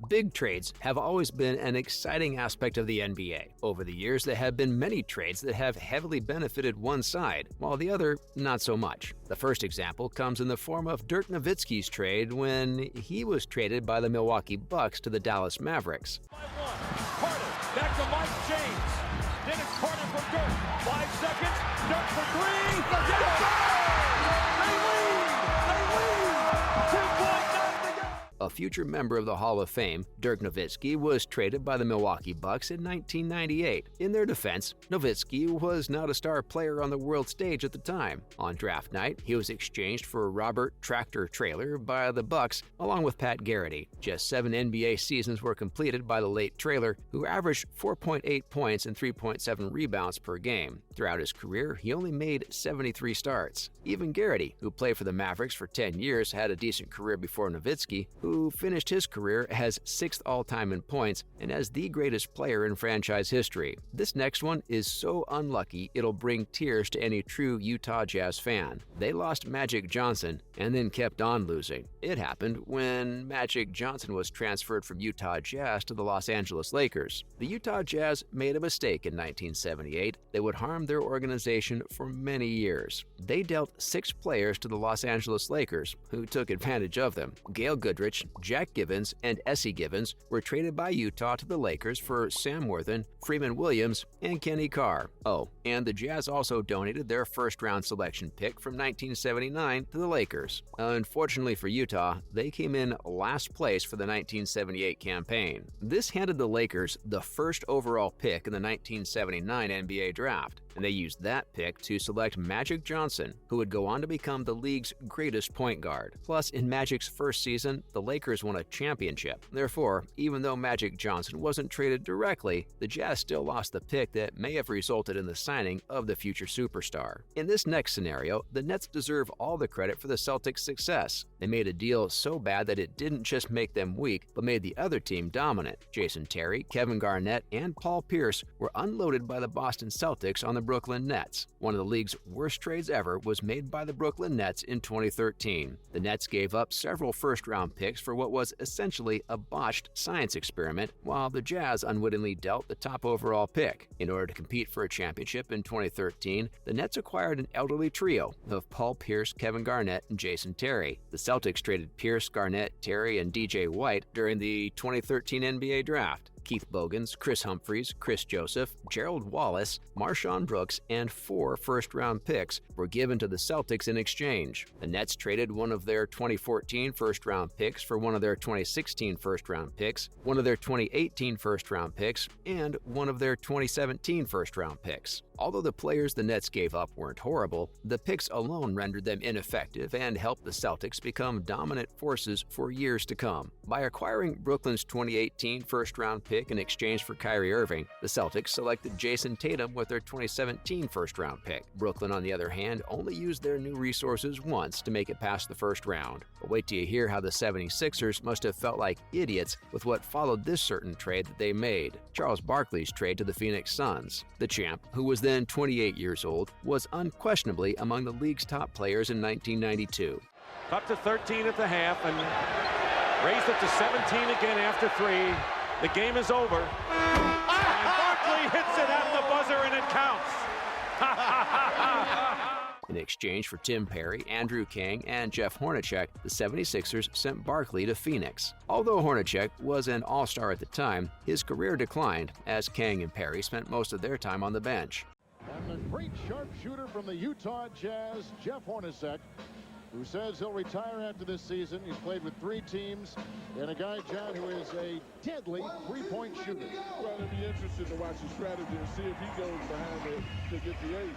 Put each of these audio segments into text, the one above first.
Big trades have always been an exciting aspect of the NBA. Over the years, there have been many trades that have heavily benefited one side, while the other not so much. The first example comes in the form of Dirk Nowitzki's trade when he was traded by the Milwaukee Bucks to the Dallas Mavericks. Carter, back to Mike James. Dennis Carter from Dirk. 5 seconds. Dirk for 3. They lead! 2.9 to go. A future member of the Hall of Fame, Dirk Nowitzki was traded by the Milwaukee Bucks in 1998. In their defense, Nowitzki was not a star player on the world stage at the time. On draft night, he was exchanged for Robert Tractor Traylor by the Bucks, along with Pat Garrity. Just 7 NBA seasons were completed by the late Traylor, who averaged 4.8 points and 3.7 rebounds per game. Throughout his career, he only made 73 starts. Even Garrity, who played for the Mavericks for 10 years, had a decent career before Nowitzki, who finished his career as 6th all-time in points and as the greatest player in franchise history. This next one is so unlucky it'll bring tears to any true Utah Jazz fan. They lost Magic Johnson and then kept on losing. It happened when Magic Johnson was transferred from Utah Jazz to the Los Angeles Lakers. The Utah Jazz made a mistake in 1978 that would harm their organization for many years. They dealt 6 players to the Los Angeles Lakers, who took advantage of them. Gail Goodrich, Jack Givens, and Essie Givens were traded by Utah to the Lakers for Sam Worthen, Freeman Williams, and Kenny Carr. Oh, and the Jazz also donated their first-round selection pick from 1979 to the Lakers. Unfortunately for Utah, they came in last place for the 1978 campaign. This handed the Lakers the first overall pick in the 1979 NBA draft, and they used that pick to select Magic Johnson, who would go on to become the league's greatest point guard. Plus, in Magic's first season, the Lakers won a championship. Therefore, even though Magic Johnson wasn't traded directly, the Jazz still lost the pick that may have resulted in the signing of the future superstar. In this next scenario, the Nets deserve all the credit for the Celtics' success. They made a deal so bad that it didn't just make them weak, but made the other team dominant. Jason Terry, Kevin Garnett, and Paul Pierce were unloaded by the Boston Celtics on the Brooklyn Nets. One of the league's worst trades ever was made by the Brooklyn Nets in 2013. The Nets gave up several first-round picks for what was essentially a botched science experiment, while the Jazz unwittingly dealt the top overall pick. In order to compete for a championship in 2013, the Nets acquired an elderly trio of Paul Pierce, Kevin Garnett, and Jason Terry. The Celtics traded Pierce, Garnett, Terry, and DJ White during the 2013 NBA draft. Keith Bogans, Chris Humphries, Chris Joseph, Gerald Wallace, Marshawn Brooks, and 4 first-round picks were given to the Celtics in exchange. The Nets traded one of their 2014 first-round picks for one of their 2016 first-round picks, one of their 2018 first-round picks, and one of their 2017 first-round picks. Although the players the Nets gave up weren't horrible, the picks alone rendered them ineffective and helped the Celtics become dominant forces for years to come. By acquiring Brooklyn's 2018 first-round pick in exchange for Kyrieirving, the Celtics selected Jason Tatum with their 2017 first-round pick. Brooklyn, on the other hand, only used their new resources once to make it past the first round. But wait till you hear how the 76ers must have felt like idiots with what followed this certain trade that they made: Charles Barkley's trade to the Phoenix Suns. The champ, who was then 28 years old, was unquestionably among the league's top players in 1992. Cut to 13 at the half and raised it to 17 again after 3. The game is over. And Barkley hits it at the buzzer and it counts. In exchange for Tim Perry, Andrew King, and Jeff Hornacek, the 76ers sent Barkley to Phoenix. Although Hornacek was an all-star at the time, his career declined as King and Perry spent most of their time on the bench. And the great sharpshooter from the Utah Jazz, Jeff Hornacek, who says he'll retire after this season. He's played with 3 teams, and a guy, John, who is a deadly three-point shooter. Well, it'll be interesting to watch his strategy and see if he goes behind it to get the 8.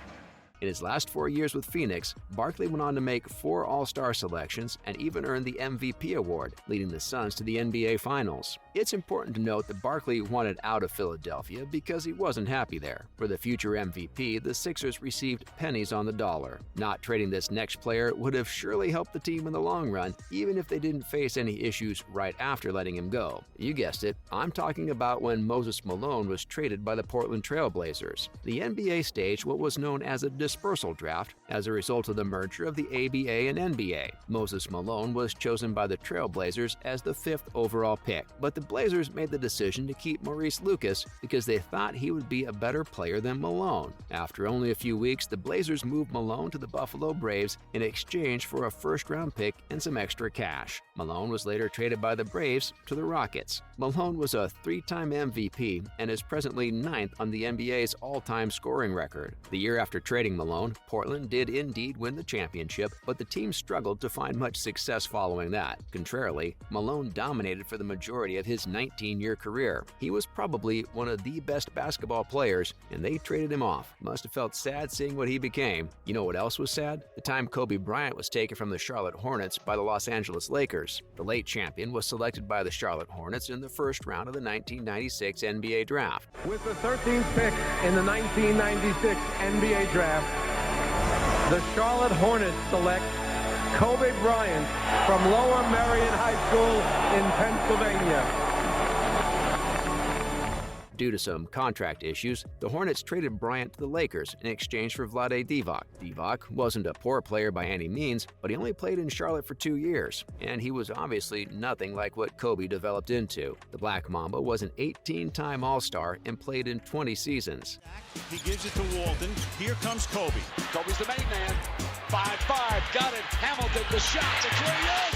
In his last 4 years with Phoenix, Barkley went on to make 4 All-Star selections and even earned the MVP award, leading the Suns to the NBA Finals. It's important to note that Barkley wanted out of Philadelphia because he wasn't happy there. For the future MVP, the Sixers received pennies on the dollar. Not trading this next player would have surely helped the team in the long run, even if they didn't face any issues right after letting him go. You guessed it, I'm talking about when Moses Malone was traded by the Portland Trail Blazers. The NBA staged what was known as a dispersal draft as a result of the merger of the ABA and NBA. Moses Malone was chosen by the Trailblazers as the 5th overall pick, but the Blazers made the decision to keep Maurice Lucas because they thought he would be a better player than Malone. After only a few weeks, the Blazers moved Malone to the Buffalo Braves in exchange for a first-round pick and some extra cash. Malone was later traded by the Braves to the Rockets. Malone was a 3-time MVP and is presently 9th on the NBA's all-time scoring record. The year after trading Malone, Portland did indeed win the championship, but the team struggled to find much success following that. Contrarily, Malone dominated for the majority of his 19-year career. He was probably one of the best basketball players, and they traded him off. Must have felt sad seeing what he became. You know what else was sad? The time Kobe Bryant was taken from the Charlotte Hornets by the Los Angeles Lakers. The late champion was selected by the Charlotte Hornets in the first round of the 1996 NBA draft. With the 13th pick in the 1996 NBA draft, the Charlotte Hornets select Kobebryant from Lower Merion High School in Pennsylvania. Due to some contract issues, the Hornets traded Bryant to the Lakers in exchange for Vlade Divac. Divac wasn't a poor player by any means, but he only played in Charlotte for 2 years, and he was obviously nothing like what Kobe developed into. The Black Mamba was an 18-time All-Star and played in 20 seasons. He gives it to Walton. Here comes Kobe. Kobe's the main man. 5-5, got it. Hamilton, the shot, the three, yes!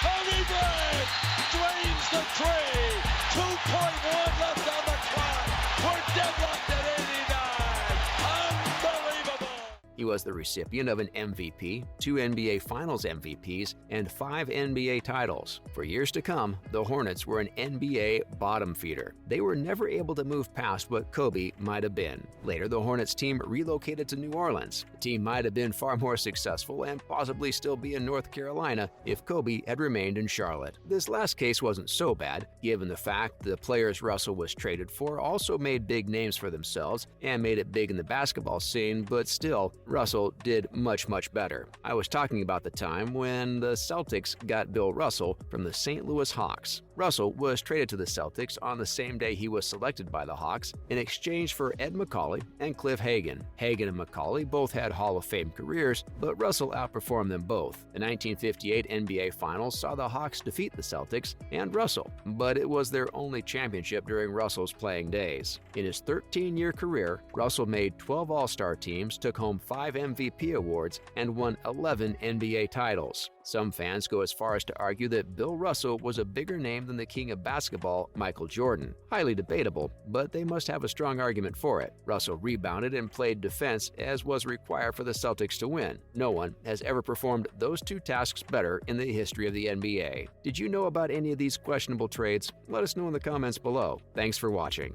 Kobe Bryant drains the three. 2.1 left on the clock. We're deadlocked at 89. Unbelievable. He was the recipient of an MVP, 2 NBA Finals MVPs, and 5 NBA titles. For years to come, the Hornets were an NBA bottom feeder. They were never able to move past what Kobe might have been. Later, the Hornets team relocated to New Orleans. The team might have been far more successful and possibly still be in North Carolina if Kobe had remained in Charlotte. This last case wasn't so bad, given the fact the players Russell was traded for also made big names for themselves and made it big in the basketball scene, but still, Russell did much better. I was talking about the time when the Celtics got Bill Russell from the St. Louis Hawks. Russell was traded to the Celtics on the same day he was selected by the Hawks in exchange for Ed Macauley and Cliff Hagan. Hagan and Macauley both had Hall of Fame careers, but Russell outperformed them both. The 1958 NBA Finals saw the Hawks defeat the Celtics and Russell, but it was their only championship during Russell's playing days. In his 13-year career, Russell made 12 All-Star teams, took home 5 MVP awards, and won 11 NBA titles. Some fans go as far as to argue that Bill Russell was a bigger name than the king of basketball, Michael Jordan. Highly debatable, but they must have a strong argument for it. Russell rebounded and played defense as was required for the Celtics to win. No one has ever performed those 2 tasks better in the history of the NBA. Did you know about any of these questionable trades? Let us know in the comments below. Thanks for watching.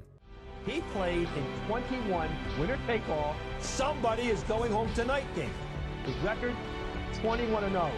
He played in 21 winner-take-all, somebody is going home tonight games. His record, 21-0.